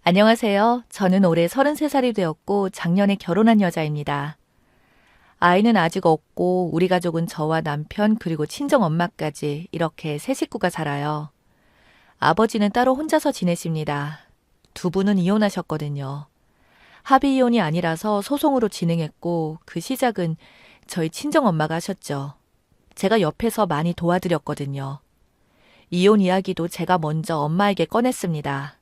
안녕하세요. 저는 올해 33살이 되었고 작년에 결혼한 여자입니다. 아이는 아직 없고 우리 가족은 저와 남편 그리고 친정엄마까지 이렇게 세 식구가 살아요. 아버지는 따로 혼자서 지내십니다. 두 분은 이혼하셨거든요. 합의 이혼이 아니라서 소송으로 진행했고 그 시작은 저희 친정엄마가 하셨죠. 제가 옆에서 많이 도와드렸거든요. 이혼 이야기도 제가 먼저 엄마에게 꺼냈습니다.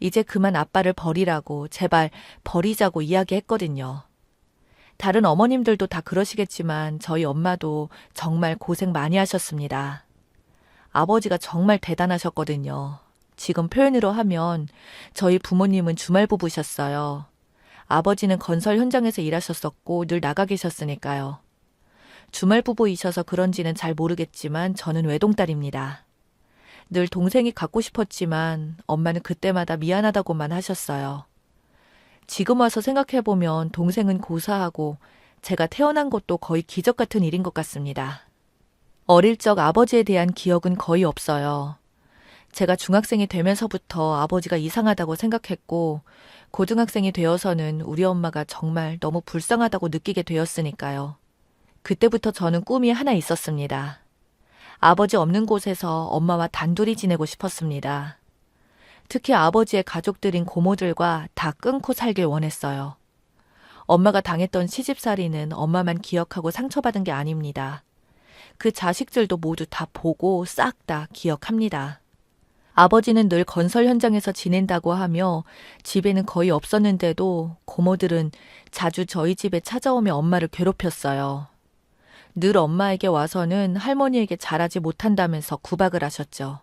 이제 그만 아빠를 버리라고 제발 버리자고 이야기했거든요. 다른 어머님들도 다 그러시겠지만 저희 엄마도 정말 고생 많이 하셨습니다. 아버지가 정말 대단하셨거든요. 지금 표현으로 하면 저희 부모님은 주말 부부셨어요. 아버지는 건설 현장에서 일하셨었고 늘 나가 계셨으니까요. 주말 부부이셔서 그런지는 잘 모르겠지만 저는 외동딸입니다. 늘 동생이 갖고 싶었지만 엄마는 그때마다 미안하다고만 하셨어요. 지금 와서 생각해보면 동생은 고사하고 제가 태어난 것도 거의 기적 같은 일인 것 같습니다. 어릴 적 아버지에 대한 기억은 거의 없어요. 제가 중학생이 되면서부터 아버지가 이상하다고 생각했고 고등학생이 되어서는 우리 엄마가 정말 너무 불쌍하다고 느끼게 되었으니까요. 그때부터 저는 꿈이 하나 있었습니다. 아버지 없는 곳에서 엄마와 단둘이 지내고 싶었습니다. 특히 아버지의 가족들인 고모들과 다 끊고 살길 원했어요. 엄마가 당했던 시집살이는 엄마만 기억하고 상처받은 게 아닙니다. 그 자식들도 모두 다 보고 싹 다 기억합니다. 아버지는 늘 건설 현장에서 지낸다고 하며 집에는 거의 없었는데도 고모들은 자주 저희 집에 찾아오며 엄마를 괴롭혔어요. 늘 엄마에게 와서는 할머니에게 잘하지 못한다면서 구박을 하셨죠.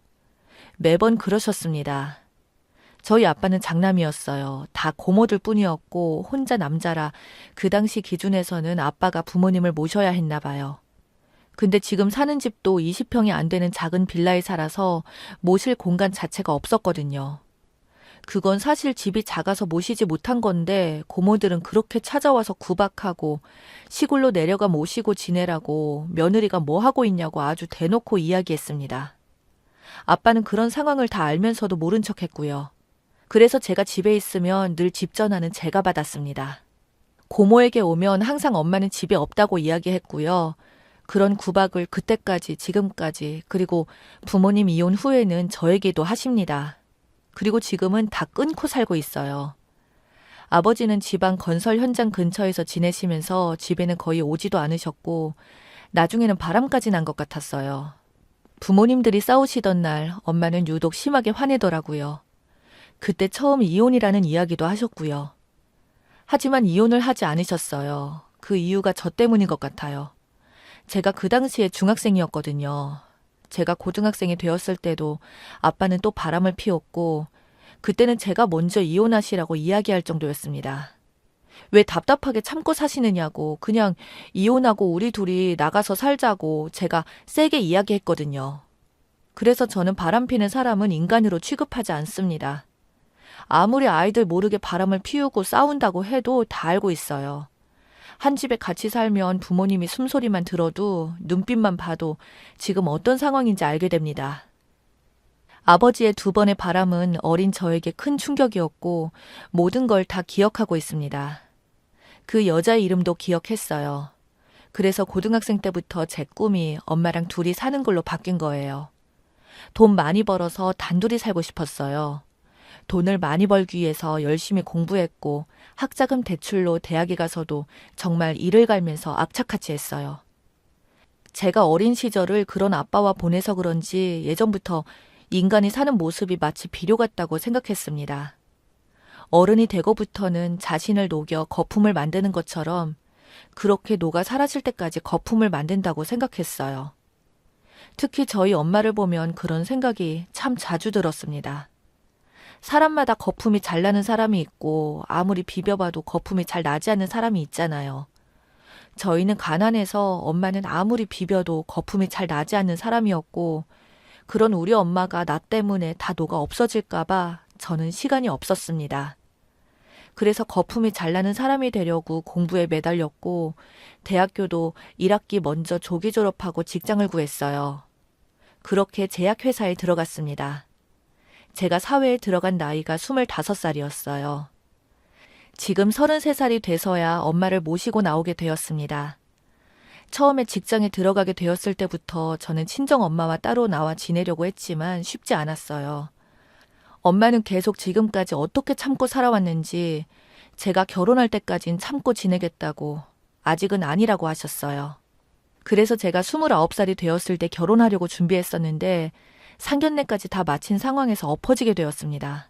매번 그러셨습니다. 저희 아빠는 장남이었어요. 다 고모들 뿐이었고 혼자 남자라 그 당시 기준에서는 아빠가 부모님을 모셔야 했나 봐요. 근데 지금 사는 집도 20평이 안 되는 작은 빌라에 살아서 모실 공간 자체가 없었거든요. 그건 사실 집이 작아서 모시지 못한 건데 고모들은 그렇게 찾아와서 구박하고 시골로 내려가 모시고 지내라고 며느리가 뭐 하고 있냐고 아주 대놓고 이야기했습니다. 아빠는 그런 상황을 다 알면서도 모른 척했고요. 그래서 제가 집에 있으면 늘 집 전화는 제가 받았습니다. 고모에게 오면 항상 엄마는 집에 없다고 이야기했고요. 그런 구박을 그때까지 지금까지 그리고 부모님 이혼 후에는 저에게도 하십니다. 그리고 지금은 다 끊고 살고 있어요. 아버지는 지방 건설 현장 근처에서 지내시면서 집에는 거의 오지도 않으셨고 나중에는 바람까지 난 것 같았어요. 부모님들이 싸우시던 날 엄마는 유독 심하게 화내더라고요. 그때 처음 이혼이라는 이야기도 하셨고요. 하지만 이혼을 하지 않으셨어요. 그 이유가 저 때문인 것 같아요. 제가 그 당시에 중학생이었거든요. 제가 고등학생이 되었을 때도 아빠는 또 바람을 피웠고 그때는 제가 먼저 이혼하시라고 이야기할 정도였습니다. 왜 답답하게 참고 사시느냐고 그냥 이혼하고 우리 둘이 나가서 살자고 제가 세게 이야기했거든요. 그래서 저는 바람 피는 사람은 인간으로 취급하지 않습니다. 아무리 아이들 모르게 바람을 피우고 싸운다고 해도 다 알고 있어요. 한 집에 같이 살면 부모님이 숨소리만 들어도 눈빛만 봐도 지금 어떤 상황인지 알게 됩니다. 아버지의 두 번의 바람은 어린 저에게 큰 충격이었고 모든 걸 다 기억하고 있습니다. 그 여자의 이름도 기억했어요. 그래서 고등학생 때부터 제 꿈이 엄마랑 둘이 사는 걸로 바뀐 거예요. 돈 많이 벌어서 단둘이 살고 싶었어요. 돈을 많이 벌기 위해서 열심히 공부했고 학자금 대출로 대학에 가서도 정말 이를 갈면서 악착같이 했어요. 제가 어린 시절을 그런 아빠와 보내서 그런지 예전부터 인간이 사는 모습이 마치 비료 같다고 생각했습니다. 어른이 되고부터는 자신을 녹여 거품을 만드는 것처럼 그렇게 녹아 사라질 때까지 거품을 만든다고 생각했어요. 특히 저희 엄마를 보면 그런 생각이 참 자주 들었습니다. 사람마다 거품이 잘 나는 사람이 있고 아무리 비벼봐도 거품이 잘 나지 않는 사람이 있잖아요. 저희는 가난해서 엄마는 아무리 비벼도 거품이 잘 나지 않는 사람이었고 그런 우리 엄마가 나 때문에 다 녹아 없어질까 봐 저는 시간이 없었습니다. 그래서 거품이 잘 나는 사람이 되려고 공부에 매달렸고 대학교도 1학기 먼저 조기 졸업하고 직장을 구했어요. 그렇게 제약회사에 들어갔습니다. 제가 사회에 들어간 나이가 25살이었어요. 지금 33살이 돼서야 엄마를 모시고 나오게 되었습니다. 처음에 직장에 들어가게 되었을 때부터 저는 친정엄마와 따로 나와 지내려고 했지만 쉽지 않았어요. 엄마는 계속 지금까지 어떻게 참고 살아왔는지 제가 결혼할 때까진 참고 지내겠다고 아직은 아니라고 하셨어요. 그래서 제가 29살이 되었을 때 결혼하려고 준비했었는데 상견례까지 다 마친 상황에서 엎어지게 되었습니다.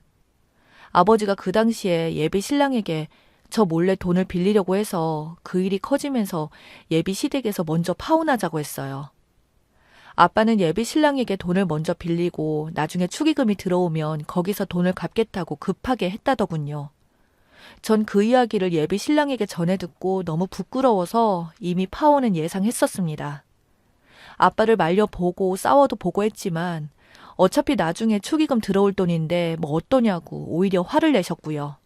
아버지가 그 당시에 예비 신랑에게 저 몰래 돈을 빌리려고 해서 그 일이 커지면서 예비 시댁에서 먼저 파혼하자고 했어요. 아빠는 예비 신랑에게 돈을 먼저 빌리고 나중에 축의금이 들어오면 거기서 돈을 갚겠다고 급하게 했다더군요. 전 그 이야기를 예비 신랑에게 전해 듣고 너무 부끄러워서 이미 파혼은 예상했었습니다. 아빠를 말려보고 싸워도 보고 했지만 어차피 나중에 축의금 들어올 돈인데 뭐 어떠냐고 오히려 화를 내셨고요.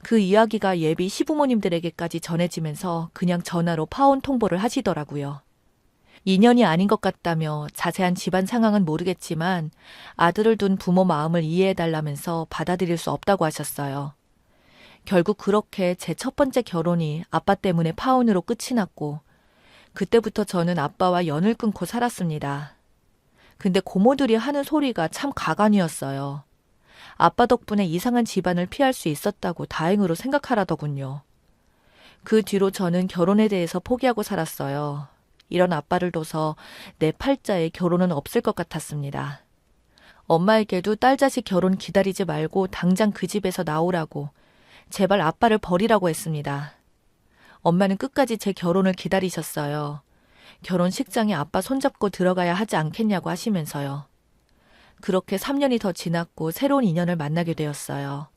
그 이야기가 예비 시부모님들에게까지 전해지면서 그냥 전화로 파혼 통보를 하시더라고요. 인연이 아닌 것 같다며 자세한 집안 상황은 모르겠지만 아들을 둔 부모 마음을 이해해달라면서 받아들일 수 없다고 하셨어요. 결국 그렇게 제 첫 번째 결혼이 아빠 때문에 파혼으로 끝이 났고 그때부터 저는 아빠와 연을 끊고 살았습니다. 근데 고모들이 하는 소리가 참 가관이었어요. 아빠 덕분에 이상한 집안을 피할 수 있었다고 다행으로 생각하라더군요. 그 뒤로 저는 결혼에 대해서 포기하고 살았어요. 이런 아빠를 둬서 내 팔자에 결혼은 없을 것 같았습니다. 엄마에게도 딸 자식 결혼 기다리지 말고 당장 그 집에서 나오라고 제발 아빠를 버리라고 했습니다. 엄마는 끝까지 제 결혼을 기다리셨어요. 결혼식장에 아빠 손잡고 들어가야 하지 않겠냐고 하시면서요. 그렇게 3년이 더 지났고 새로운 인연을 만나게 되었어요.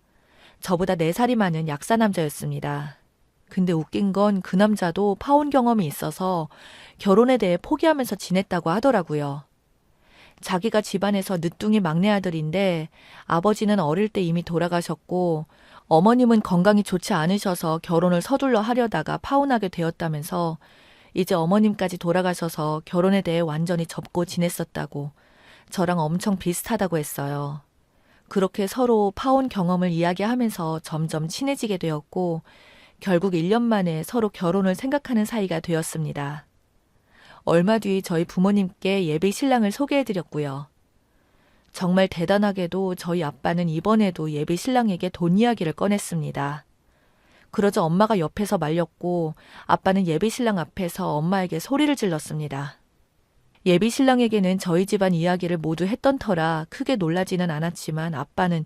저보다 4살이 많은 약사 남자였습니다. 근데 웃긴 건 그 남자도 파혼 경험이 있어서 결혼에 대해 포기하면서 지냈다고 하더라고요. 자기가 집안에서 늦둥이 막내 아들인데 아버지는 어릴 때 이미 돌아가셨고 어머님은 건강이 좋지 않으셔서 결혼을 서둘러 하려다가 파혼하게 되었다면서 이제 어머님까지 돌아가셔서 결혼에 대해 완전히 접고 지냈었다고 저랑 엄청 비슷하다고 했어요. 그렇게 서로 파혼 경험을 이야기하면서 점점 친해지게 되었고 결국 1년 만에 서로 결혼을 생각하는 사이가 되었습니다. 얼마 뒤 저희 부모님께 예비 신랑을 소개해드렸고요. 정말 대단하게도 저희 아빠는 이번에도 예비 신랑에게 돈 이야기를 꺼냈습니다. 그러자 엄마가 옆에서 말렸고 아빠는 예비 신랑 앞에서 엄마에게 소리를 질렀습니다. 예비 신랑에게는 저희 집안 이야기를 모두 했던 터라 크게 놀라지는 않았지만 아빠는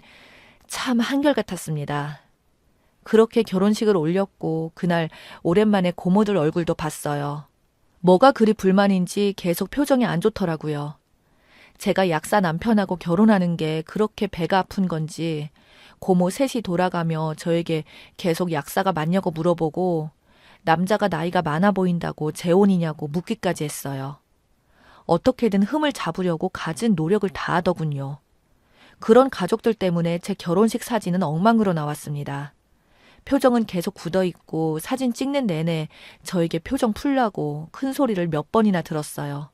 참 한결같았습니다. 그렇게 결혼식을 올렸고 그날 오랜만에 고모들 얼굴도 봤어요. 뭐가 그리 불만인지 계속 표정이 안 좋더라고요. 제가 약사 남편하고 결혼하는 게 그렇게 배가 아픈 건지 고모 셋이 돌아가며 저에게 계속 약사가 맞냐고 물어보고 남자가 나이가 많아 보인다고 재혼이냐고 묻기까지 했어요. 어떻게든 흠을 잡으려고 갖은 노력을 다하더군요. 그런 가족들 때문에 제 결혼식 사진은 엉망으로 나왔습니다. 표정은 계속 굳어있고 사진 찍는 내내 저에게 표정 풀라고 큰 소리를 몇 번이나 들었어요.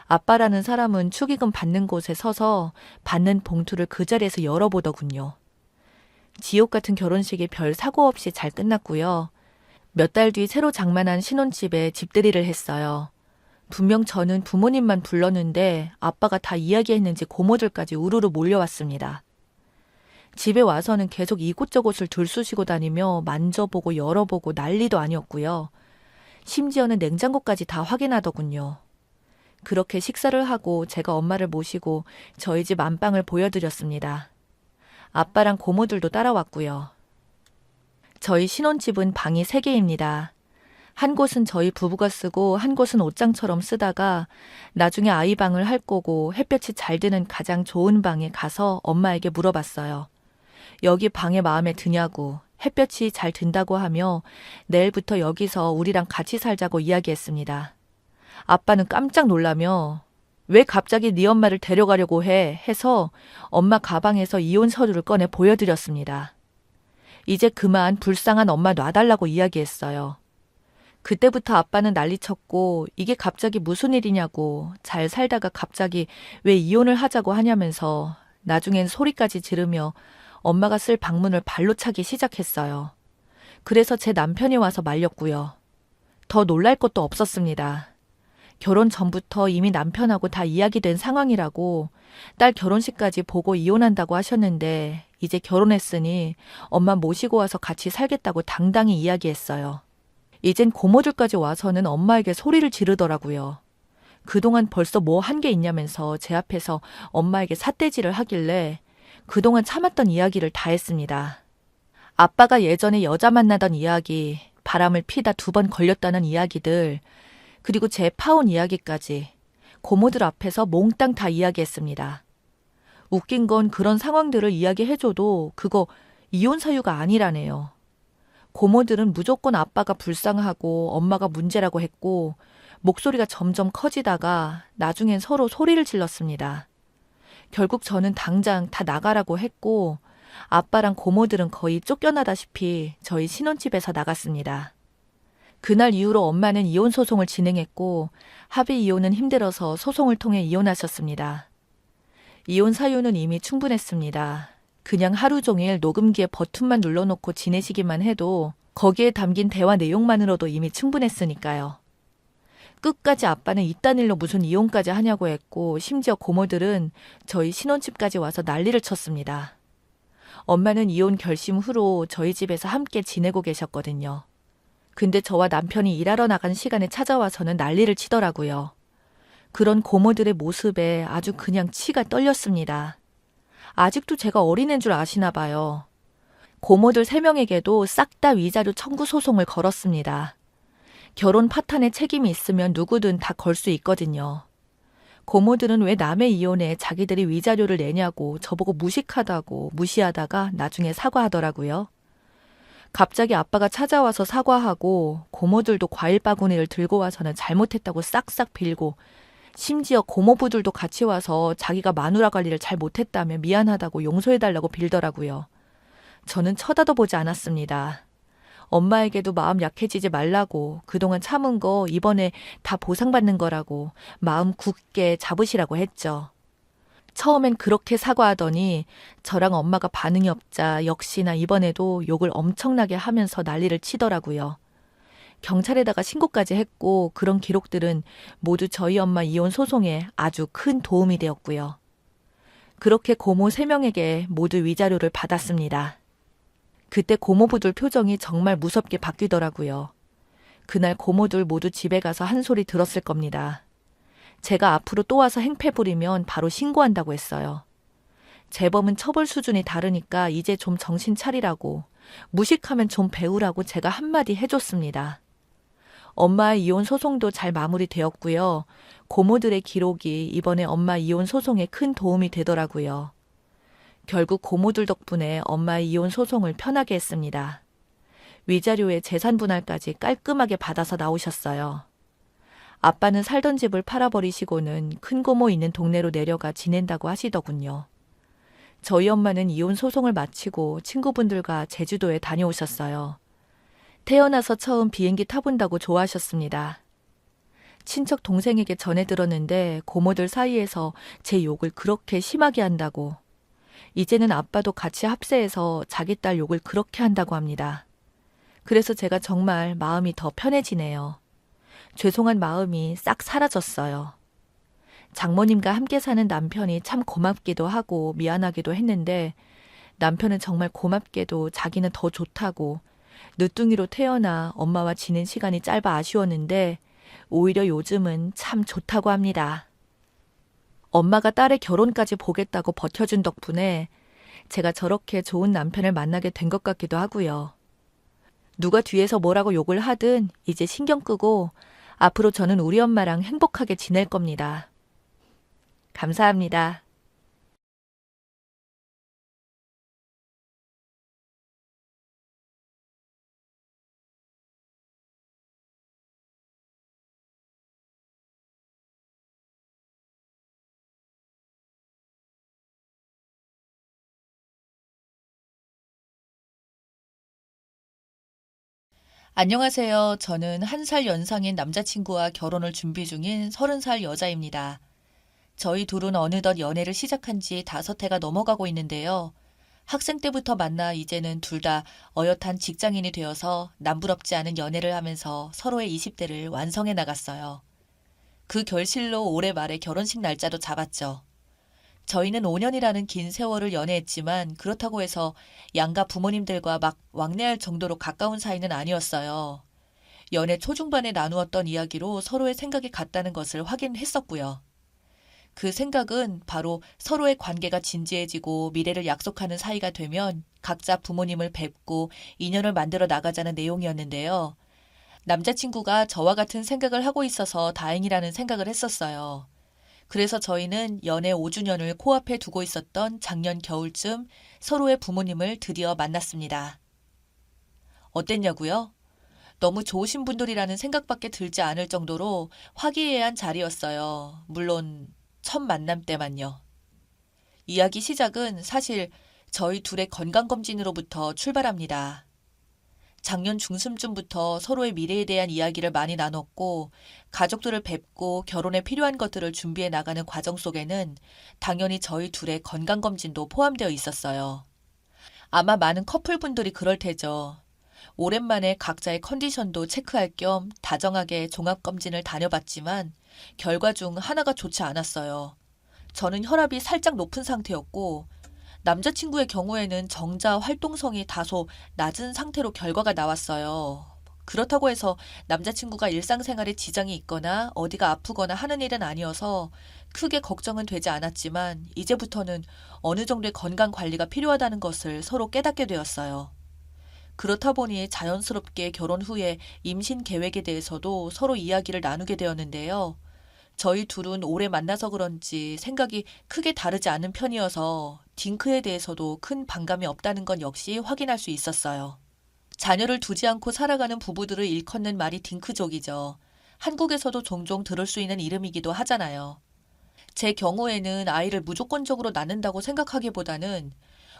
아빠라는 사람은 축의금 받는 곳에 서서 받는 봉투를 그 자리에서 열어보더군요. 지옥 같은 결혼식이 별 사고 없이 잘 끝났고요. 몇 달 뒤 새로 장만한 신혼집에 집들이를 했어요. 분명 저는 부모님만 불렀는데 아빠가 다 이야기했는지 고모들까지 우르르 몰려왔습니다. 집에 와서는 계속 이곳저곳을 들쑤시고 다니며 만져보고 열어보고 난리도 아니었고요. 심지어는 냉장고까지 다 확인하더군요. 그렇게 식사를 하고 제가 엄마를 모시고 저희 집 안방을 보여드렸습니다. 아빠랑 고모들도 따라왔고요. 저희 신혼집은 방이 3개입니다. 한 곳은 저희 부부가 쓰고 한 곳은 옷장처럼 쓰다가 나중에 아이 방을 할 거고 햇볕이 잘 드는 가장 좋은 방에 가서 엄마에게 물어봤어요. 여기 방에 마음에 드냐고 햇볕이 잘 든다고 하며 내일부터 여기서 우리랑 같이 살자고 이야기했습니다. 아빠는 깜짝 놀라며 왜 갑자기 네 엄마를 데려가려고 해 해서 엄마 가방에서 이혼 서류를 꺼내 보여드렸습니다. 이제 그만 불쌍한 엄마 놔달라고 이야기했어요. 그때부터 아빠는 난리쳤고 이게 갑자기 무슨 일이냐고 잘 살다가 갑자기 왜 이혼을 하자고 하냐면서 나중엔 소리까지 지르며 엄마가 쓸 방문을 발로 차기 시작했어요. 그래서 제 남편이 와서 말렸고요. 더 놀랄 것도 없었습니다. 결혼 전부터 이미 남편하고 다 이야기된 상황이라고 딸 결혼식까지 보고 이혼한다고 하셨는데 이제 결혼했으니 엄마 모시고 와서 같이 살겠다고 당당히 이야기했어요. 이젠 고모들까지 와서는 엄마에게 소리를 지르더라고요. 그동안 벌써 뭐 한 게 있냐면서 제 앞에서 엄마에게 삿대질을 하길래 그동안 참았던 이야기를 다 했습니다. 아빠가 예전에 여자 만나던 이야기, 바람을 피다 2번 걸렸다는 이야기들, 그리고 제 파혼 이야기까지 고모들 앞에서 몽땅 다 이야기했습니다. 웃긴 건 그런 상황들을 이야기해줘도 그거 이혼 사유가 아니라네요. 고모들은 무조건 아빠가 불쌍하고 엄마가 문제라고 했고 목소리가 점점 커지다가 나중엔 서로 소리를 질렀습니다. 결국 저는 당장 다 나가라고 했고 아빠랑 고모들은 거의 쫓겨나다시피 저희 신혼집에서 나갔습니다. 그날 이후로 엄마는 이혼 소송을 진행했고 합의 이혼은 힘들어서 소송을 통해 이혼하셨습니다. 이혼 사유는 이미 충분했습니다. 그냥 하루 종일 녹음기에 버튼만 눌러놓고 지내시기만 해도 거기에 담긴 대화 내용만으로도 이미 충분했으니까요. 끝까지 아빠는 이딴 일로 무슨 이혼까지 하냐고 했고 심지어 고모들은 저희 신혼집까지 와서 난리를 쳤습니다. 엄마는 이혼 결심 후로 저희 집에서 함께 지내고 계셨거든요. 근데 저와 남편이 일하러 나간 시간에 찾아와서는 난리를 치더라고요. 그런 고모들의 모습에 아주 그냥 치가 떨렸습니다. 아직도 제가 어린애인 줄 아시나 봐요. 고모들 3명에게도 싹 다 위자료 청구 소송을 걸었습니다. 결혼 파탄에 책임이 있으면 누구든 다 걸 수 있거든요. 고모들은 왜 남의 이혼에 자기들이 위자료를 내냐고 저보고 무식하다고 무시하다가 나중에 사과하더라고요. 갑자기 아빠가 찾아와서 사과하고 고모들도 과일 바구니를 들고 와서는 잘못했다고 싹싹 빌고 심지어 고모부들도 같이 와서 자기가 마누라 관리를 잘 못했다며 미안하다고 용서해달라고 빌더라고요. 저는 쳐다도 보지 않았습니다. 엄마에게도 마음 약해지지 말라고 그동안 참은 거 이번에 다 보상받는 거라고 마음 굳게 잡으시라고 했죠. 처음엔 그렇게 사과하더니 저랑 엄마가 반응이 없자 역시나 이번에도 욕을 엄청나게 하면서 난리를 치더라고요. 경찰에다가 신고까지 했고 그런 기록들은 모두 저희 엄마 이혼 소송에 아주 큰 도움이 되었고요. 그렇게 고모 3명에게 모두 위자료를 받았습니다. 그때 고모부들 표정이 정말 무섭게 바뀌더라고요. 그날 고모들 모두 집에 가서 한 소리 들었을 겁니다. 제가 앞으로 또 와서 행패 부리면 바로 신고한다고 했어요. 재범은 처벌 수준이 다르니까 이제 좀 정신 차리라고, 무식하면 좀 배우라고 제가 한마디 해줬습니다. 엄마의 이혼 소송도 잘 마무리되었고요. 고모들의 기록이 이번에 엄마 이혼 소송에 큰 도움이 되더라고요. 결국 고모들 덕분에 엄마의 이혼 소송을 편하게 했습니다. 위자료에 재산 분할까지 깔끔하게 받아서 나오셨어요. 아빠는 살던 집을 팔아버리시고는 큰 고모 있는 동네로 내려가 지낸다고 하시더군요. 저희 엄마는 이혼 소송을 마치고 친구분들과 제주도에 다녀오셨어요. 태어나서 처음 비행기 타본다고 좋아하셨습니다. 친척 동생에게 전해 들었는데 고모들 사이에서 제 욕을 그렇게 심하게 한다고. 이제는 아빠도 같이 합세해서 자기 딸 욕을 그렇게 한다고 합니다. 그래서 제가 정말 마음이 더 편해지네요. 죄송한 마음이 싹 사라졌어요. 장모님과 함께 사는 남편이 참 고맙기도 하고 미안하기도 했는데 남편은 정말 고맙게도 자기는 더 좋다고 늦둥이로 태어나 엄마와 지낸 시간이 짧아 아쉬웠는데 오히려 요즘은 참 좋다고 합니다. 엄마가 딸의 결혼까지 보겠다고 버텨준 덕분에 제가 저렇게 좋은 남편을 만나게 된 것 같기도 하고요. 누가 뒤에서 뭐라고 욕을 하든 이제 신경 끄고 앞으로 저는 우리 엄마랑 행복하게 지낼 겁니다. 감사합니다. 안녕하세요. 저는 1살 연상인 남자친구와 결혼을 준비 중인 30살 여자입니다. 저희 둘은 어느덧 연애를 시작한 지 5해가 넘어가고 있는데요. 학생 때부터 만나 이제는 둘 다 어엿한 직장인이 되어서 남부럽지 않은 연애를 하면서 서로의 20대를 완성해 나갔어요. 그 결실로 올해 말에 결혼식 날짜도 잡았죠. 저희는 5년이라는 긴 세월을 연애했지만 그렇다고 해서 양가 부모님들과 막 왕래할 정도로 가까운 사이는 아니었어요. 연애 초중반에 나누었던 이야기로 서로의 생각이 같다는 것을 확인했었고요. 그 생각은 바로 서로의 관계가 진지해지고 미래를 약속하는 사이가 되면 각자 부모님을 뵙고 인연을 만들어 나가자는 내용이었는데요. 남자친구가 저와 같은 생각을 하고 있어서 다행이라는 생각을 했었어요. 그래서 저희는 연애 5주년을 코앞에 두고 있었던 작년 겨울쯤 서로의 부모님을 드디어 만났습니다. 어땠냐고요? 너무 좋으신 분들이라는 생각밖에 들지 않을 정도로 화기애애한 자리였어요. 물론 첫 만남 때만요. 이야기 시작은 사실 저희 둘의 건강검진으로부터 출발합니다. 작년 중순쯤부터 서로의 미래에 대한 이야기를 많이 나눴고 가족들을 뵙고 결혼에 필요한 것들을 준비해 나가는 과정 속에는 당연히 저희 둘의 건강검진도 포함되어 있었어요. 아마 많은 커플분들이 그럴 테죠. 오랜만에 각자의 컨디션도 체크할 겸 다정하게 종합검진을 다녀봤지만 결과 중 하나가 좋지 않았어요. 저는 혈압이 살짝 높은 상태였고 남자친구의 경우에는 정자 활동성이 다소 낮은 상태로 결과가 나왔어요. 그렇다고 해서 남자친구가 일상생활에 지장이 있거나 어디가 아프거나 하는 일은 아니어서 크게 걱정은 되지 않았지만 이제부터는 어느 정도의 건강 관리가 필요하다는 것을 서로 깨닫게 되었어요. 그렇다 보니 자연스럽게 결혼 후에 임신 계획에 대해서도 서로 이야기를 나누게 되었는데요. 저희 둘은 오래 만나서 그런지 생각이 크게 다르지 않은 편이어서 딩크에 대해서도 큰 반감이 없다는 건 역시 확인할 수 있었어요. 자녀를 두지 않고 살아가는 부부들을 일컫는 말이 딩크족이죠. 한국에서도 종종 들을 수 있는 이름이기도 하잖아요. 제 경우에는 아이를 무조건적으로 낳는다고 생각하기보다는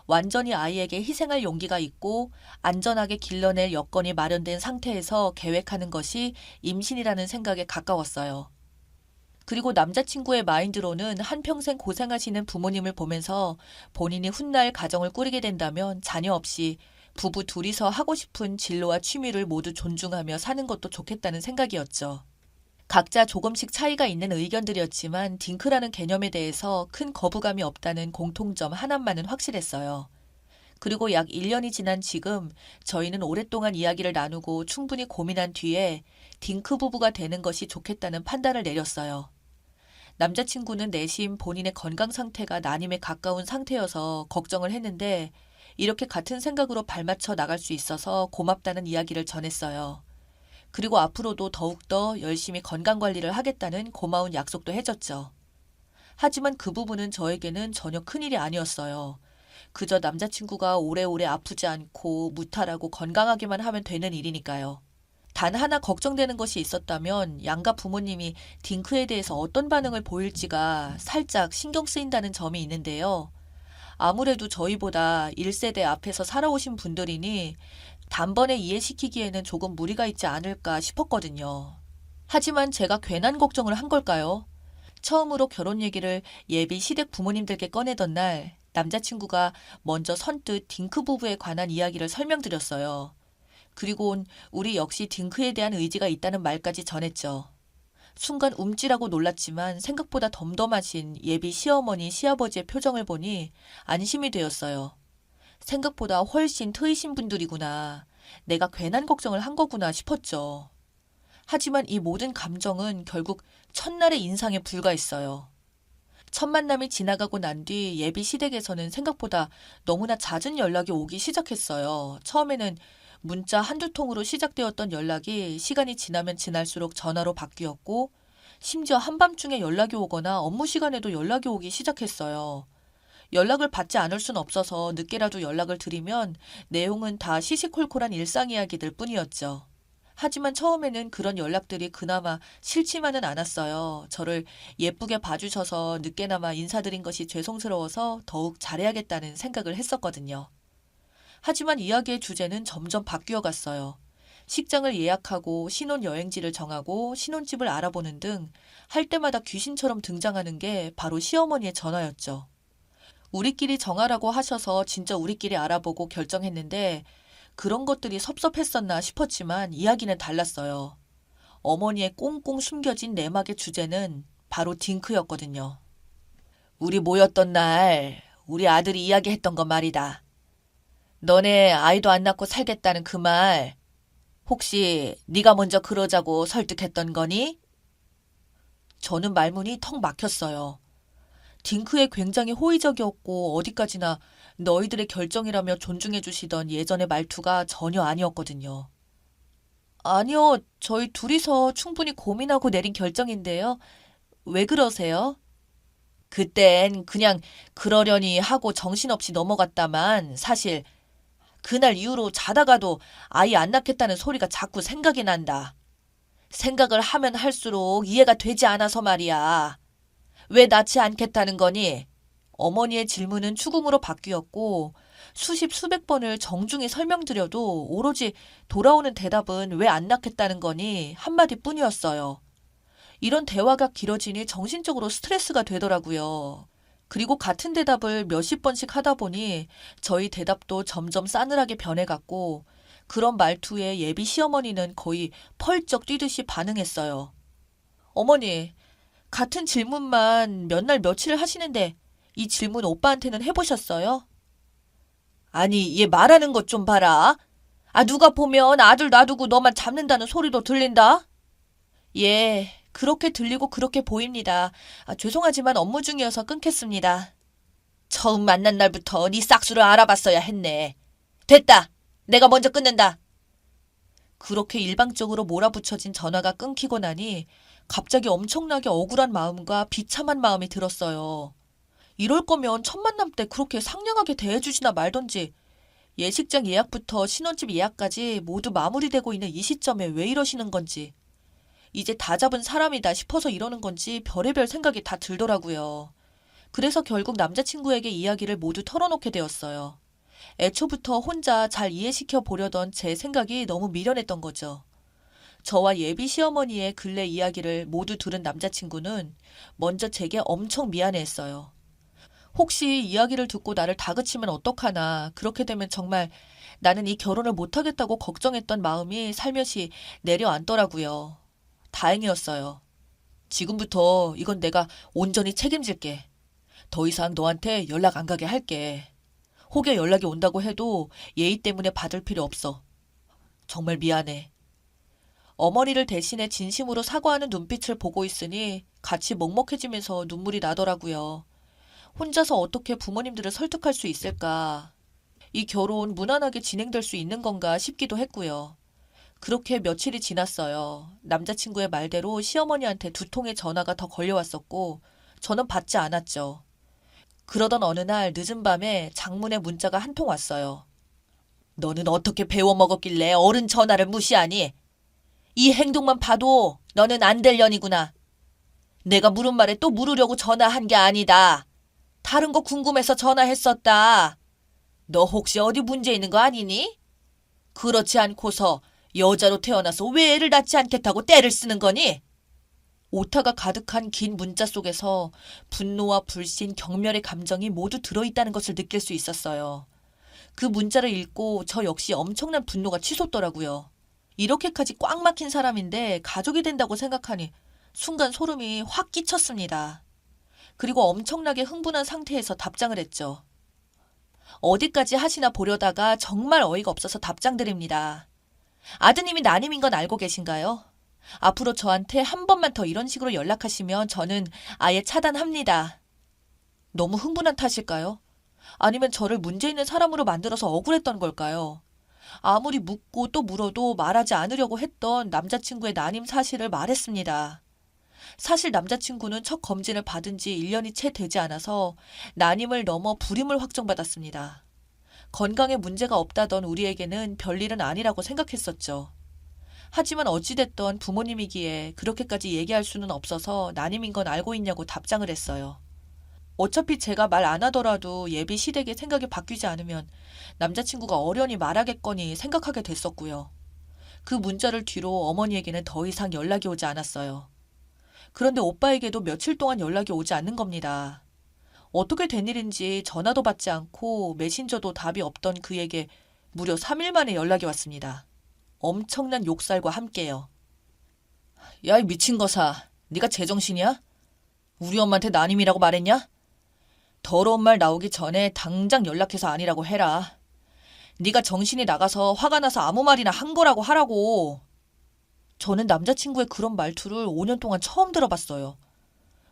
완전히 아이에게 희생할 용기가 있고 안전하게 길러낼 여건이 마련된 상태에서 계획하는 것이 임신이라는 생각에 가까웠어요. 그리고 남자친구의 마인드로는 한평생 고생하시는 부모님을 보면서 본인이 훗날 가정을 꾸리게 된다면 자녀 없이 부부 둘이서 하고 싶은 진로와 취미를 모두 존중하며 사는 것도 좋겠다는 생각이었죠. 각자 조금씩 차이가 있는 의견들이었지만 딩크라는 개념에 대해서 큰 거부감이 없다는 공통점 하나만은 확실했어요. 그리고 약 1년이 지난 지금 저희는 오랫동안 이야기를 나누고 충분히 고민한 뒤에 딩크 부부가 되는 것이 좋겠다는 판단을 내렸어요. 남자친구는 내심 본인의 건강 상태가 난임에 가까운 상태여서 걱정을 했는데 이렇게 같은 생각으로 발맞춰 나갈 수 있어서 고맙다는 이야기를 전했어요. 그리고 앞으로도 더욱더 열심히 건강관리를 하겠다는 고마운 약속도 해줬죠. 하지만 그 부분은 저에게는 전혀 큰일이 아니었어요. 그저 남자친구가 오래오래 아프지 않고 무탈하고 건강하기만 하면 되는 일이니까요. 단 하나 걱정되는 것이 있었다면 양가 부모님이 딩크에 대해서 어떤 반응을 보일지가 살짝 신경 쓰인다는 점이 있는데요. 아무래도 저희보다 1세대 앞에서 살아오신 분들이니 단번에 이해시키기에는 조금 무리가 있지 않을까 싶었거든요. 하지만 제가 괜한 걱정을 한 걸까요? 처음으로 결혼 얘기를 예비 시댁 부모님들께 꺼내던 날 남자친구가 먼저 선뜻 딩크 부부에 관한 이야기를 설명드렸어요. 그리고 우리 역시 딩크에 대한 의지가 있다는 말까지 전했죠. 순간 움찔하고 놀랐지만 생각보다 덤덤하신 예비 시어머니, 시아버지의 표정을 보니 안심이 되었어요. 생각보다 훨씬 트이신 분들이구나. 내가 괜한 걱정을 한 거구나 싶었죠. 하지만 이 모든 감정은 결국 첫날의 인상에 불과했어요. 첫 만남이 지나가고 난 뒤 예비 시댁에서는 생각보다 너무나 잦은 연락이 오기 시작했어요. 처음에는 문자 한두 통으로 시작되었던 연락이 시간이 지나면 지날수록 전화로 바뀌었고 심지어 한밤중에 연락이 오거나 업무 시간에도 연락이 오기 시작했어요. 연락을 받지 않을 순 없어서 늦게라도 연락을 드리면 내용은 다 시시콜콜한 일상 이야기들 뿐이었죠. 하지만 처음에는 그런 연락들이 그나마 싫지만은 않았어요. 저를 예쁘게 봐주셔서 늦게나마 인사드린 것이 죄송스러워서 더욱 잘해야겠다는 생각을 했었거든요. 하지만 이야기의 주제는 점점 바뀌어 갔어요. 식장을 예약하고 신혼여행지를 정하고 신혼집을 알아보는 등 할 때마다 귀신처럼 등장하는 게 바로 시어머니의 전화였죠. 우리끼리 정하라고 하셔서 진짜 우리끼리 알아보고 결정했는데 그런 것들이 섭섭했었나 싶었지만 이야기는 달랐어요. 어머니의 꽁꽁 숨겨진 내막의 주제는 바로 딩크였거든요. 우리 모였던 날 우리 아들이 이야기했던 거 말이다. 너네 아이도 안 낳고 살겠다는 그 말 혹시 네가 먼저 그러자고 설득했던 거니? 저는 말문이 턱 막혔어요. 딩크에 굉장히 호의적이었고 어디까지나 너희들의 결정이라며 존중해 주시던 예전의 말투가 전혀 아니었거든요. 아니요, 저희 둘이서 충분히 고민하고 내린 결정인데요. 왜 그러세요? 그땐 그냥 그러려니 하고 정신없이 넘어갔다만 사실 그날 이후로 자다가도 아이 안 낳겠다는 소리가 자꾸 생각이 난다. 생각을 하면 할수록 이해가 되지 않아서 말이야. 왜 낳지 않겠다는 거니? 어머니의 질문은 추궁으로 바뀌었고 수십 수백 번을 정중히 설명드려도 오로지 돌아오는 대답은 왜 안 낳겠다는 거니 한마디뿐이었어요. 이런 대화가 길어지니 정신적으로 스트레스가 되더라고요. 그리고 같은 대답을 몇십 번씩 하다 보니 저희 대답도 점점 싸늘하게 변해갔고 그런 말투에 예비 시어머니는 거의 펄쩍 뛰듯이 반응했어요. 어머니, 같은 질문만 몇 날 며칠 하시는데 이 질문 오빠한테는 해보셨어요? 아니, 얘 말하는 것 좀 봐라. 누가 보면 아들 놔두고 너만 잡는다는 소리도 들린다? 예, 그렇게 들리고 그렇게 보입니다. 죄송하지만 업무 중이어서 끊겠습니다. 처음 만난 날부터 네 싹수를 알아봤어야 했네. 됐다. 내가 먼저 끊는다. 그렇게 일방적으로 몰아붙여진 전화가 끊기고 나니 갑자기 엄청나게 억울한 마음과 비참한 마음이 들었어요. 이럴 거면 첫 만남 때 그렇게 상냥하게 대해주시나 말던지 예식장 예약부터 신혼집 예약까지 모두 마무리되고 있는 이 시점에 왜 이러시는 건지 이제 다 잡은 사람이다 싶어서 이러는 건지 별의별 생각이 다 들더라고요. 그래서 결국 남자친구에게 이야기를 모두 털어놓게 되었어요. 애초부터 혼자 잘 이해시켜 보려던 제 생각이 너무 미련했던 거죠. 저와 예비 시어머니의 근래 이야기를 모두 들은 남자친구는 먼저 제게 엄청 미안해했어요. 혹시 이야기를 듣고 나를 다그치면 어떡하나, 그렇게 되면 정말 나는 이 결혼을 못하겠다고 걱정했던 마음이 살며시 내려앉더라고요. 다행이었어요. 지금부터 이건 내가 온전히 책임질게. 더 이상 너한테 연락 안 가게 할게. 혹여 연락이 온다고 해도 예의 때문에 받을 필요 없어. 정말 미안해. 어머니를 대신해 진심으로 사과하는 눈빛을 보고 있으니 같이 먹먹해지면서 눈물이 나더라고요. 혼자서 어떻게 부모님들을 설득할 수 있을까? 이 결혼 무난하게 진행될 수 있는 건가 싶기도 했고요. 그렇게 며칠이 지났어요. 남자친구의 말대로 시어머니한테 2통의 전화가 더 걸려왔었고 저는 받지 않았죠. 그러던 어느 날 늦은 밤에 장문의 문자가 한 통 왔어요. 너는 어떻게 배워먹었길래 어른 전화를 무시하니? 이 행동만 봐도 너는 안 될 년이구나. 내가 물은 말에 또 물으려고 전화한 게 아니다. 다른 거 궁금해서 전화했었다. 너 혹시 어디 문제 있는 거 아니니? 그렇지 않고서 여자로 태어나서 왜 애를 낳지 않겠다고 떼를 쓰는 거니? 오타가 가득한 긴 문자 속에서 분노와 불신, 경멸의 감정이 모두 들어있다는 것을 느낄 수 있었어요. 그 문자를 읽고 저 역시 엄청난 분노가 치솟더라고요. 이렇게까지 꽉 막힌 사람인데 가족이 된다고 생각하니 순간 소름이 확 끼쳤습니다. 그리고 엄청나게 흥분한 상태에서 답장을 했죠. 어디까지 하시나 보려다가 정말 어이가 없어서 답장드립니다. 아드님이 난임인 건 알고 계신가요? 앞으로 저한테 한 번만 더 이런 식으로 연락하시면 저는 아예 차단합니다. 너무 흥분한 탓일까요? 아니면 저를 문제 있는 사람으로 만들어서 억울했던 걸까요? 아무리 묻고 또 물어도 말하지 않으려고 했던 남자친구의 난임 사실을 말했습니다. 사실 남자친구는 첫 검진을 받은 지 1년이 채 되지 않아서 난임을 넘어 불임을 확정받았습니다. 건강에 문제가 없다던 우리에게는 별일은 아니라고 생각했었죠. 하지만 어찌됐던 부모님이기에 그렇게까지 얘기할 수는 없어서 난임인 건 알고 있냐고 답장을 했어요. 어차피 제가 말 안 하더라도 예비 시댁의 생각이 바뀌지 않으면 남자친구가 어련히 말하겠거니 생각하게 됐었고요. 그 문자를 뒤로 어머니에게는 더 이상 연락이 오지 않았어요. 그런데 오빠에게도 며칠 동안 연락이 오지 않는 겁니다. 어떻게 된 일인지 전화도 받지 않고 메신저도 답이 없던 그에게 무려 3일 만에 연락이 왔습니다. 엄청난 욕설과 함께요. 야, 이 미친 거사. 네가 제정신이야? 우리 엄마한테 난임이라고 말했냐? 더러운 말 나오기 전에 당장 연락해서 아니라고 해라. 네가 정신이 나가서 화가 나서 아무 말이나 한 거라고 하라고. 저는 남자친구의 그런 말투를 5년 동안 처음 들어봤어요.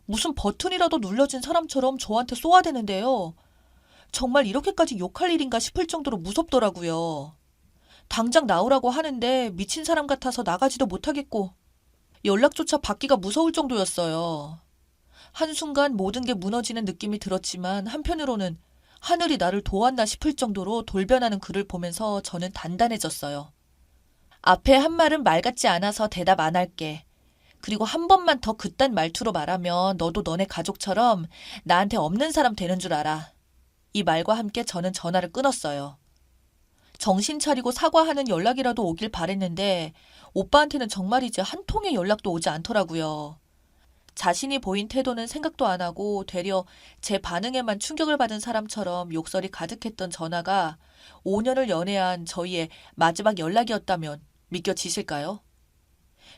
무슨 버튼이라도 눌러진 사람처럼 저한테 쏘아대는데요. 정말 이렇게까지 욕할 일인가 싶을 정도로 무섭더라고요. 당장 나오라고 하는데 미친 사람 같아서 나가지도 못하겠고 연락조차 받기가 무서울 정도였어요. 한순간 모든 게 무너지는 느낌이 들었지만 한편으로는 하늘이 나를 도왔나 싶을 정도로 돌변하는 그를 보면서 저는 단단해졌어요. 앞에 한 말은 말 같지 않아서 대답 안 할게. 그리고 한 번만 더 그딴 말투로 말하면 너도 너네 가족처럼 나한테 없는 사람 되는 줄 알아. 이 말과 함께 저는 전화를 끊었어요. 정신 차리고 사과하는 연락이라도 오길 바랬는데 오빠한테는 정말이지 한 통의 연락도 오지 않더라고요. 자신이 보인 태도는 생각도 안 하고 되려 제 반응에만 충격을 받은 사람처럼 욕설이 가득했던 전화가 5년을 연애한 저희의 마지막 연락이었다면 믿겨지실까요?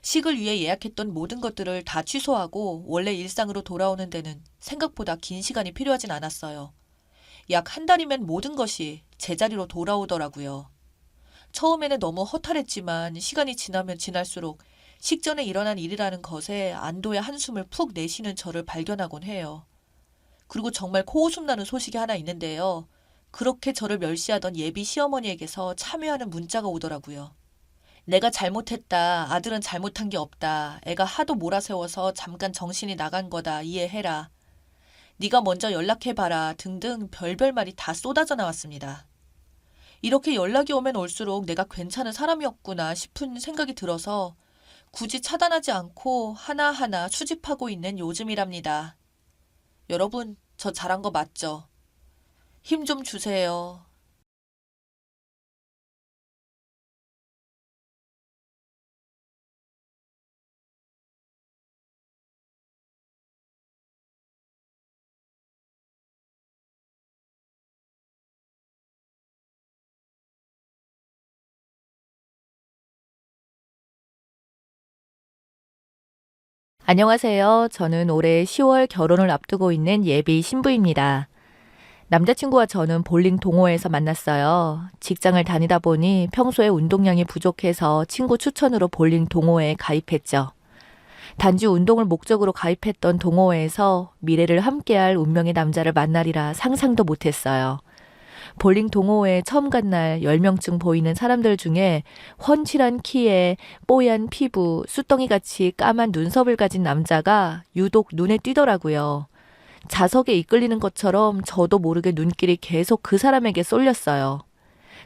식을 위해 예약했던 모든 것들을 다 취소하고 원래 일상으로 돌아오는 데는 생각보다 긴 시간이 필요하진 않았어요. 약 한 달이면 모든 것이 제자리로 돌아오더라고요. 처음에는 너무 허탈했지만 시간이 지나면 지날수록 식전에 일어난 일이라는 것에 안도의 한숨을 푹 내쉬는 저를 발견하곤 해요. 그리고 정말 코웃음 나는 소식이 하나 있는데요. 그렇게 저를 멸시하던 예비 시어머니에게서 참여하는 문자가 오더라고요. 내가 잘못했다. 아들은 잘못한 게 없다. 애가 하도 몰아세워서 잠깐 정신이 나간 거다. 이해해라. 네가 먼저 연락해봐라. 등등 별별 말이 다 쏟아져 나왔습니다. 이렇게 연락이 오면 올수록 내가 괜찮은 사람이었구나 싶은 생각이 들어서 굳이 차단하지 않고 하나하나 수집하고 있는 요즘이랍니다. 여러분, 저 잘한 거 맞죠? 힘 좀 주세요. 안녕하세요. 저는 올해 10월 결혼을 앞두고 있는 예비 신부입니다. 남자친구와 저는 볼링 동호회에서 만났어요. 직장을 다니다 보니 평소에 운동량이 부족해서 친구 추천으로 볼링 동호회에 가입했죠. 단지 운동을 목적으로 가입했던 동호회에서 미래를 함께할 운명의 남자를 만나리라 상상도 못했어요. 볼링 동호회에 처음 간 날 10명쯤 보이는 사람들 중에 훤칠한 키에 뽀얀 피부, 숫덩이같이 까만 눈썹을 가진 남자가 유독 눈에 띄더라고요. 자석에 이끌리는 것처럼 저도 모르게 눈길이 계속 그 사람에게 쏠렸어요.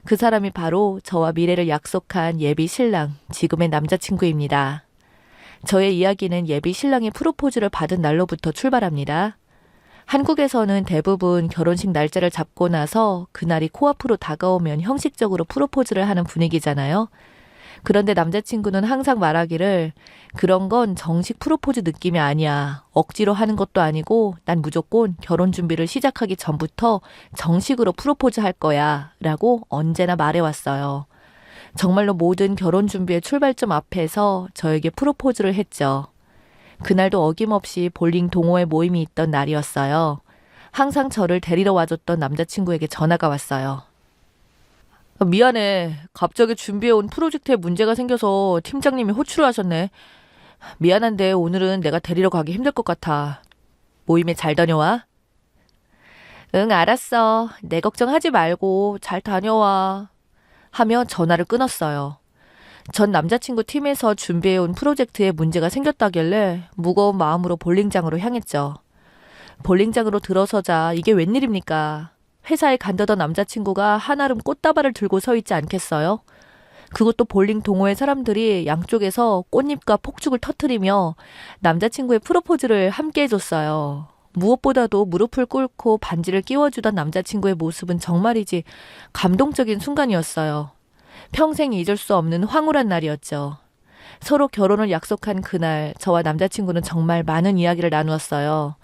그 사람이 바로 저와 미래를 약속한 예비 신랑, 지금의 남자친구입니다. 저의 이야기는 예비 신랑의 프로포즈를 받은 날로부터 출발합니다. 한국에서는 대부분 결혼식 날짜를 잡고 나서 그날이 코앞으로 다가오면 형식적으로 프로포즈를 하는 분위기잖아요. 그런데 남자친구는 항상 말하기를 그런 건 정식 프로포즈 느낌이 아니야. 억지로 하는 것도 아니고 난 무조건 결혼 준비를 시작하기 전부터 정식으로 프로포즈 할 거야 라고 언제나 말해왔어요. 정말로 모든 결혼 준비의 출발점 앞에서 저에게 프로포즈를 했죠. 그날도 어김없이 볼링 동호회 모임이 있던 날이었어요. 항상 저를 데리러 와줬던 남자친구에게 전화가 왔어요. 미안해. 갑자기 준비해온 프로젝트에 문제가 생겨서 팀장님이 호출을 하셨네. 미안한데 오늘은 내가 데리러 가기 힘들 것 같아. 모임에 잘 다녀와. 응, 알았어. 내 걱정하지 말고 잘 다녀와. 하며 전화를 끊었어요. 전 남자친구 팀에서 준비해온 프로젝트에 문제가 생겼다길래 무거운 마음으로 볼링장으로 향했죠. 볼링장으로 들어서자 이게 웬일입니까? 회사에 간다던 남자친구가 한아름 꽃다발을 들고 서 있지 않겠어요? 그것도 볼링 동호회 사람들이 양쪽에서 꽃잎과 폭죽을 터뜨리며 남자친구의 프로포즈를 함께 해줬어요. 무엇보다도 무릎을 꿇고 반지를 끼워주던 남자친구의 모습은 정말이지 감동적인 순간이었어요. 평생 잊을 수 없는 황홀한 날이었죠. 서로 결혼을 약속한 그날, 저와 남자친구는 정말 많은 이야기를 나누었어요.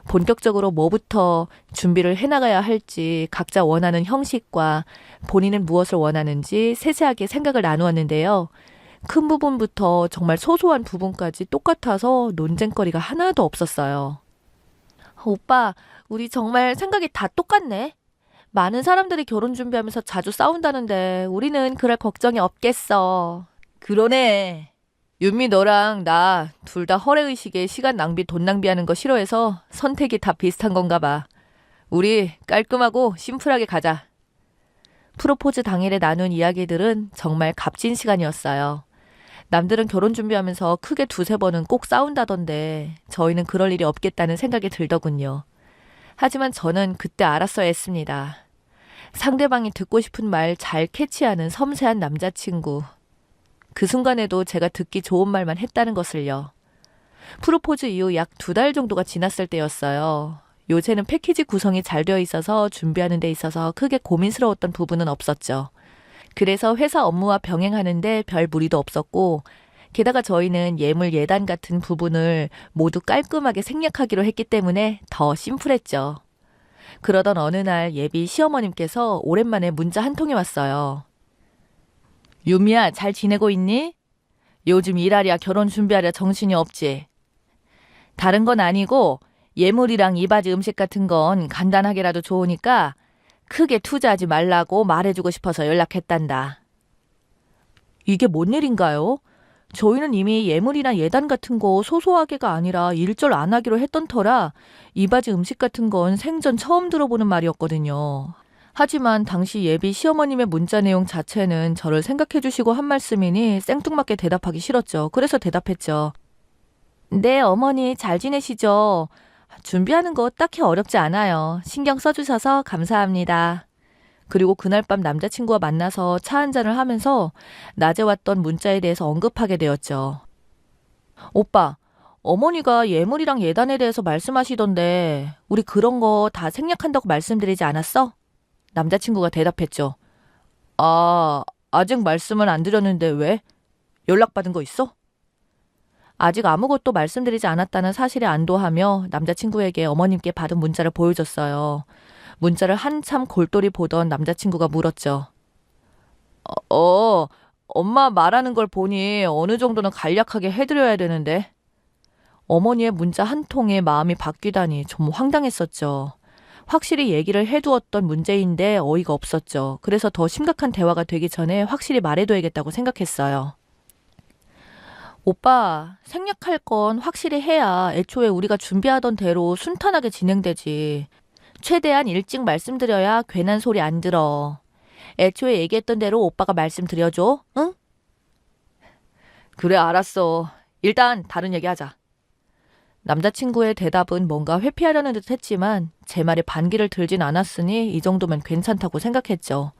본격적으로 뭐부터 준비를 해나가야 할지, 각자 원하는 형식과 본인은 무엇을 원하는지 세세하게 생각을 나누었는데요. 큰 부분부터 정말 소소한 부분까지 똑같아서 논쟁거리가 하나도 없었어요. 오빠, 우리 정말 생각이 다 똑같네. 많은 사람들이 결혼 준비하면서 자주 싸운다는데 우리는 그럴 걱정이 없겠어. 그러네. 윤미 너랑 나 둘 다 허례의식에 시간 낭비, 돈 낭비하는 거 싫어해서 선택이 다 비슷한 건가 봐. 우리 깔끔하고 심플하게 가자. 프로포즈 당일에 나눈 이야기들은 정말 값진 시간이었어요. 남들은 결혼 준비하면서 크게 두세 번은 꼭 싸운다던데 저희는 그럴 일이 없겠다는 생각이 들더군요. 하지만 저는 그때 알았어야 했습니다. 상대방이 듣고 싶은 말 잘 캐치하는 섬세한 남자친구. 그 순간에도 제가 듣기 좋은 말만 했다는 것을요. 프로포즈 이후 약 2달 정도가 지났을 때였어요. 요새는 패키지 구성이 잘 되어 있어서 준비하는 데 있어서 크게 고민스러웠던 부분은 없었죠. 그래서 회사 업무와 병행하는데 별 무리도 없었고, 게다가 저희는 예물 예단 같은 부분을 모두 깔끔하게 생략하기로 했기 때문에 더 심플했죠. 그러던 어느 날 예비 시어머님께서 오랜만에 문자 한 통이 왔어요. 유미야, 잘 지내고 있니? 요즘 일하랴 결혼 준비하랴 정신이 없지. 다른 건 아니고 예물이랑 이바지 음식 같은 건 간단하게라도 좋으니까 크게 투자하지 말라고 말해주고 싶어서 연락했단다. 이게 뭔 일인가요? 저희는 이미 예물이나 예단 같은 거 소소하게가 아니라 일절 안 하기로 했던 터라 이바지 음식 같은 건 생전 처음 들어보는 말이었거든요. 하지만 당시 예비 시어머님의 문자 내용 자체는 저를 생각해 주시고 한 말씀이니 생뚱맞게 대답하기 싫었죠. 그래서 대답했죠. 네, 어머니 잘 지내시죠? 준비하는 거 딱히 어렵지 않아요. 신경 써주셔서 감사합니다. 그리고 그날 밤 남자친구와 만나서 차 한잔을 하면서 낮에 왔던 문자에 대해서 언급하게 되었죠. 오빠, 어머니가 예물이랑 예단에 대해서 말씀하시던데 우리 그런 거 다 생략한다고 말씀드리지 않았어? 남자친구가 대답했죠. 아직 말씀은 안 드렸는데 왜? 연락받은 거 있어? 아직 아무것도 말씀드리지 않았다는 사실에 안도하며 남자친구에게 어머님께 받은 문자를 보여줬어요. 문자를 한참 골똘히 보던 남자친구가 물었죠. 엄마 말하는 걸 보니 어느 정도는 간략하게 해드려야 되는데. 어머니의 문자 한 통에 마음이 바뀌다니 좀 황당했었죠. 확실히 얘기를 해두었던 문제인데 어이가 없었죠. 그래서 더 심각한 대화가 되기 전에 확실히 말해둬야겠다고 생각했어요. 오빠, 생략할 건 확실히 해야 애초에 우리가 준비하던 대로 순탄하게 진행되지. 최대한 일찍 말씀드려야 괜한 소리 안 들어. 애초에 얘기했던 대로 오빠가 말씀드려줘, 응? 그래, 알았어. 일단 다른 얘기 하자. 남자친구의 대답은 뭔가 회피하려는 듯 했지만 제 말에 반기를 들진 않았으니 이 정도면 괜찮다고 생각했죠.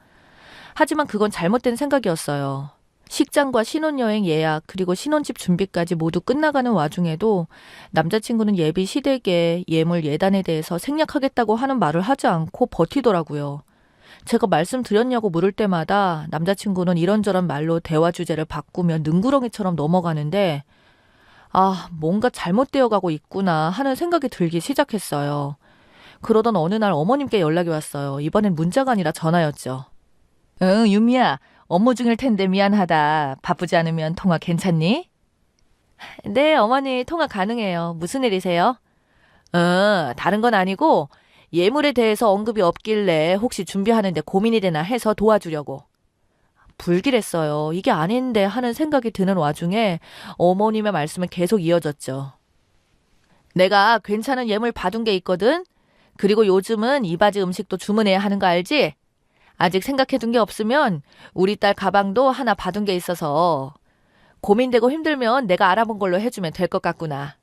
하지만 그건 잘못된 생각이었어요. 식장과 신혼여행 예약 그리고 신혼집 준비까지 모두 끝나가는 와중에도 남자친구는 예비 시댁에 예물 예단에 대해서 생략하겠다고 하는 말을 하지 않고 버티더라고요. 제가 말씀드렸냐고 물을 때마다 남자친구는 이런저런 말로 대화 주제를 바꾸며 능구렁이처럼 넘어가는데 뭔가 잘못되어 가고 있구나 하는 생각이 들기 시작했어요. 그러던 어느 날 어머님께 연락이 왔어요. 이번엔 문자가 아니라 전화였죠. 응, 유미야. 업무 중일 텐데 미안하다. 바쁘지 않으면 통화 괜찮니? 네, 어머니 통화 가능해요. 무슨 일이세요? 다른 건 아니고 예물에 대해서 언급이 없길래 혹시 준비하는데 고민이 되나 해서 도와주려고. 불길했어요. 이게 아닌데 하는 생각이 드는 와중에 어머님의 말씀은 계속 이어졌죠. 내가 괜찮은 예물 받은 게 있거든? 그리고 요즘은 이바지 음식도 주문해야 하는 거 알지? 아직 생각해둔 게 없으면 우리 딸 가방도 하나 받은 게 있어서 고민되고 힘들면 내가 알아본 걸로 해주면 될 것 같구나.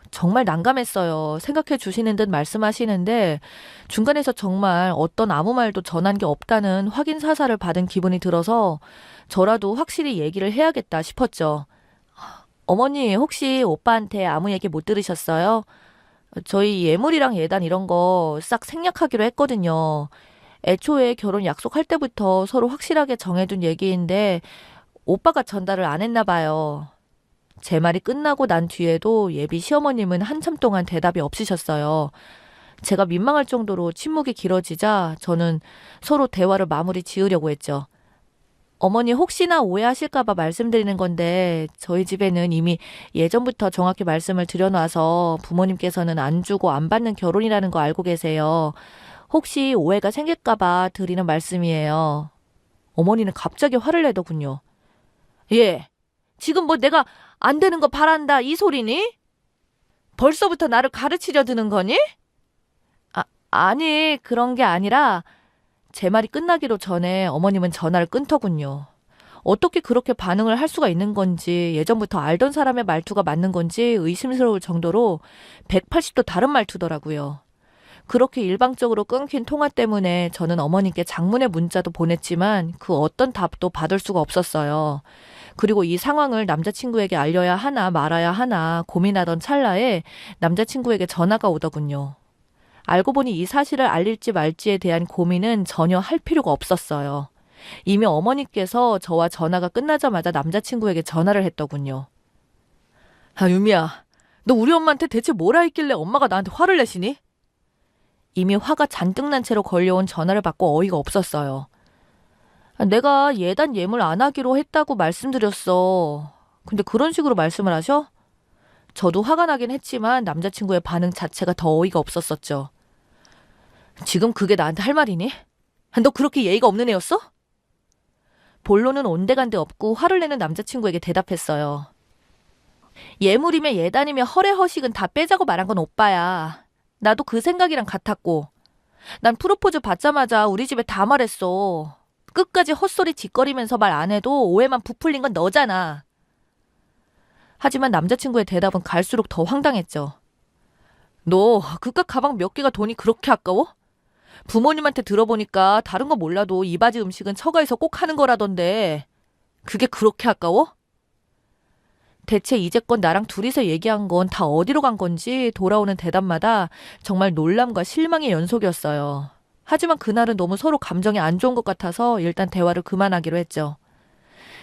정말 난감했어요. 생각해 주시는 듯 말씀하시는데 중간에서 정말 어떤 아무 말도 전한 게 없다는 확인 사살을 받은 기분이 들어서 저라도 확실히 얘기를 해야겠다 싶었죠. 어머니 혹시 오빠한테 아무 얘기 못 들으셨어요? 저희 예물이랑 예단 이런 거 싹 생략하기로 했거든요. 애초에 결혼 약속할 때부터 서로 확실하게 정해둔 얘기인데 오빠가 전달을 안 했나 봐요. 제 말이 끝나고 난 뒤에도 예비 시어머님은 한참 동안 대답이 없으셨어요. 제가 민망할 정도로 침묵이 길어지자 저는 서로 대화를 마무리 지으려고 했죠. 어머니 혹시나 오해하실까봐 말씀드리는 건데 저희 집에는 이미 예전부터 정확히 말씀을 드려놔서 부모님께서는 안 주고 안 받는 결혼이라는 거 알고 계세요. 혹시 오해가 생길까봐 드리는 말씀이에요. 어머니는 갑자기 화를 내더군요. 예, 지금 뭐 내가 안 되는 거 바란다 이 소리니? 벌써부터 나를 가르치려 드는 거니? 아니 그런 게 아니라 제 말이 끝나기도 전에 어머님은 전화를 끊더군요. 어떻게 그렇게 반응을 할 수가 있는 건지 예전부터 알던 사람의 말투가 맞는 건지 의심스러울 정도로 180도 다른 말투더라고요. 그렇게 일방적으로 끊긴 통화 때문에 저는 어머님께 장문의 문자도 보냈지만 그 어떤 답도 받을 수가 없었어요. 그리고 이 상황을 남자친구에게 알려야 하나 말아야 하나 고민하던 찰나에 남자친구에게 전화가 오더군요. 알고 보니 이 사실을 알릴지 말지에 대한 고민은 전혀 할 필요가 없었어요. 이미 어머니께서 저와 전화가 끝나자마자 남자친구에게 전화를 했더군요. 아, 유미야, 너 우리 엄마한테 대체 뭐라 했길래 엄마가 나한테 화를 내시니? 이미 화가 잔뜩 난 채로 걸려온 전화를 받고 어이가 없었어요. 내가 예단 예물 안 하기로 했다고 말씀드렸어. 근데 그런 식으로 말씀을 하셔? 저도 화가 나긴 했지만 남자친구의 반응 자체가 더 어이가 없었었죠. 지금 그게 나한테 할 말이니? 너 그렇게 예의가 없는 애였어? 본론은 온데간데 없고 화를 내는 남자친구에게 대답했어요. 예물이며 예단이며 허례허식은 다 빼자고 말한 건 오빠야. 나도 그 생각이랑 같았고. 난 프로포즈 받자마자 우리 집에 다 말했어. 끝까지 헛소리 짓거리면서 말 안 해도 오해만 부풀린 건 너잖아. 하지만 남자친구의 대답은 갈수록 더 황당했죠. 너 그깟 가방 몇 개가 돈이 그렇게 아까워? 부모님한테 들어보니까 다른 거 몰라도 이 바지 음식은 처가에서 꼭 하는 거라던데 그게 그렇게 아까워? 대체 이제껏 나랑 둘이서 얘기한 건 다 어디로 간 건지 돌아오는 대답마다 정말 놀람과 실망의 연속이었어요. 하지만 그날은 너무 서로 감정이 안 좋은 것 같아서 일단 대화를 그만하기로 했죠.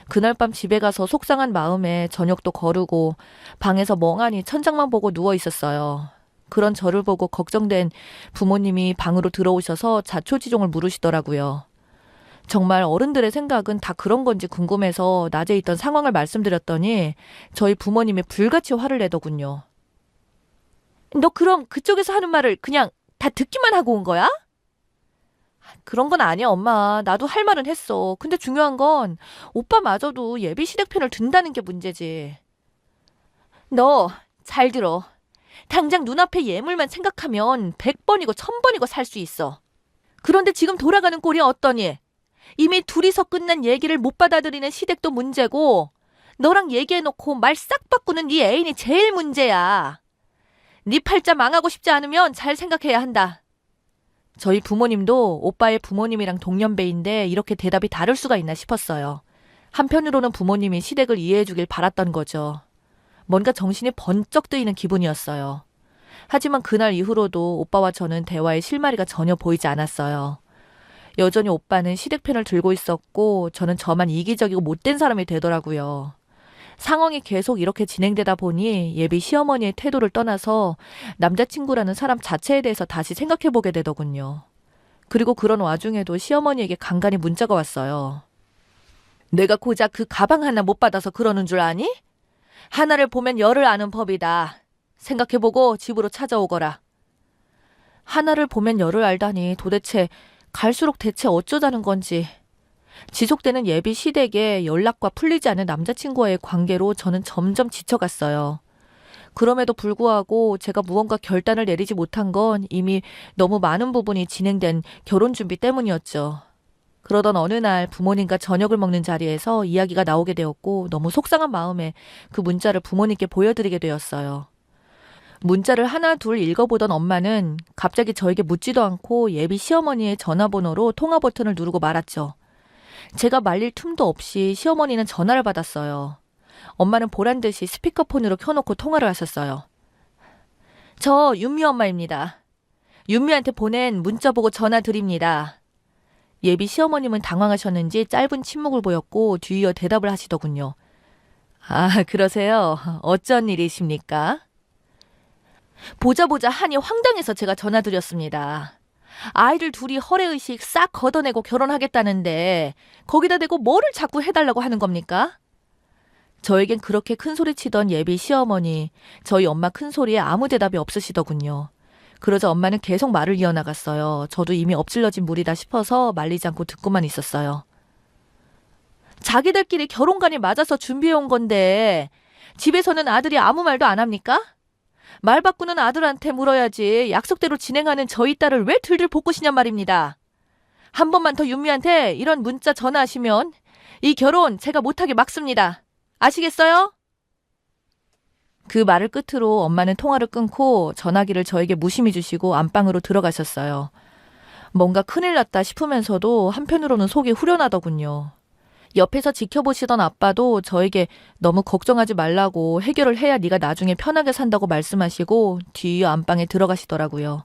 그날 밤 집에 가서 속상한 마음에 저녁도 거르고 방에서 멍하니 천장만 보고 누워 있었어요. 그런 저를 보고 걱정된 부모님이 방으로 들어오셔서 자초지종을 물으시더라고요. 정말 어른들의 생각은 다 그런 건지 궁금해서 낮에 있던 상황을 말씀드렸더니 저희 부모님이 불같이 화를 내더군요. 너 그럼 그쪽에서 하는 말을 그냥 다 듣기만 하고 온 거야? 그런 건 아니야, 엄마. 나도 할 말은 했어. 근데 중요한 건 오빠마저도 예비 시댁편을 든다는 게 문제지. 너 잘 들어. 당장 눈앞의 예물만 생각하면 100번이고 1000번이고 살 수 있어. 그런데 지금 돌아가는 꼴이 어떠니? 이미 둘이서 끝난 얘기를 못 받아들이는 시댁도 문제고 너랑 얘기해놓고 말 싹 바꾸는 네 애인이 제일 문제야. 네 팔자 망하고 싶지 않으면 잘 생각해야 한다. 저희 부모님도 오빠의 부모님이랑 동년배인데 이렇게 대답이 다를 수가 있나 싶었어요. 한편으로는 부모님이 시댁을 이해해주길 바랐던 거죠. 뭔가 정신이 번쩍 뜨이는 기분이었어요. 하지만 그날 이후로도 오빠와 저는 대화의 실마리가 전혀 보이지 않았어요. 여전히 오빠는 시댁편을 들고 있었고 저는 저만 이기적이고 못된 사람이 되더라고요. 상황이 계속 이렇게 진행되다 보니 예비 시어머니의 태도를 떠나서 남자친구라는 사람 자체에 대해서 다시 생각해보게 되더군요. 그리고 그런 와중에도 시어머니에게 간간히 문자가 왔어요. 내가 고작 그 가방 하나 못 받아서 그러는 줄 아니? 하나를 보면 열을 아는 법이다. 생각해보고 집으로 찾아오거라. 하나를 보면 열을 알다니 도대체 갈수록 대체 어쩌자는 건지. 지속되는 예비 시댁에 연락과 풀리지 않는 남자친구와의 관계로 저는 점점 지쳐갔어요. 그럼에도 불구하고 제가 무언가 결단을 내리지 못한 건 이미 너무 많은 부분이 진행된 결혼 준비 때문이었죠. 그러던 어느 날 부모님과 저녁을 먹는 자리에서 이야기가 나오게 되었고 너무 속상한 마음에 그 문자를 부모님께 보여드리게 되었어요. 문자를 하나 둘 읽어보던 엄마는 갑자기 저에게 묻지도 않고 예비 시어머니의 전화번호로 통화 버튼을 누르고 말았죠. 제가 말릴 틈도 없이 시어머니는 전화를 받았어요. 엄마는 보란 듯이 스피커폰으로 켜놓고 통화를 하셨어요. 저 윤미 엄마입니다. 윤미한테 보낸 문자 보고 전화 드립니다. 예비 시어머님은 당황하셨는지 짧은 침묵을 보였고 뒤이어 대답을 하시더군요. 아, 그러세요? 어쩐 일이십니까? 보자 하니 황당해서 제가 전화드렸습니다. 아이들 둘이 허례의식 싹 걷어내고 결혼하겠다는데 거기다 대고 뭐를 자꾸 해달라고 하는 겁니까? 저에겐 그렇게 큰 소리 치던 예비 시어머니, 저희 엄마 큰 소리에 아무 대답이 없으시더군요. 그러자 엄마는 계속 말을 이어나갔어요. 저도 이미 엎질러진 물이다 싶어서 말리지 않고 듣고만 있었어요. 자기들끼리 결혼관이 맞아서 준비해온 건데 집에서는 아들이 아무 말도 안 합니까? 말 바꾸는 아들한테 물어야지 약속대로 진행하는 저희 딸을 왜 들들 볶으시냔 말입니다. 한 번만 더 윤미한테 이런 문자 전화하시면 이 결혼 제가 못하게 막습니다. 아시겠어요? 그 말을 끝으로 엄마는 통화를 끊고 전화기를 저에게 무심히 주시고 안방으로 들어가셨어요. 뭔가 큰일 났다 싶으면서도 한편으로는 속이 후련하더군요. 옆에서 지켜보시던 아빠도 저에게 너무 걱정하지 말라고 해결을 해야 네가 나중에 편하게 산다고 말씀하시고 뒤이어 안방에 들어가시더라고요.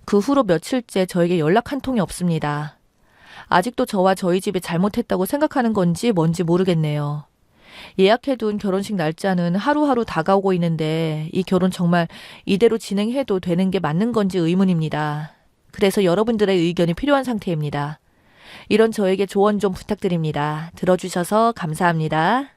그 후로 며칠째 저에게 연락 한 통이 없습니다. 아직도 저와 저희 집이 잘못했다고 생각하는 건지 뭔지 모르겠네요. 예약해둔 결혼식 날짜는 하루하루 다가오고 있는데 이 결혼 정말 이대로 진행해도 되는 게 맞는 건지 의문입니다. 그래서 여러분들의 의견이 필요한 상태입니다. 이런 저에게 조언 좀 부탁드립니다. 들어주셔서 감사합니다.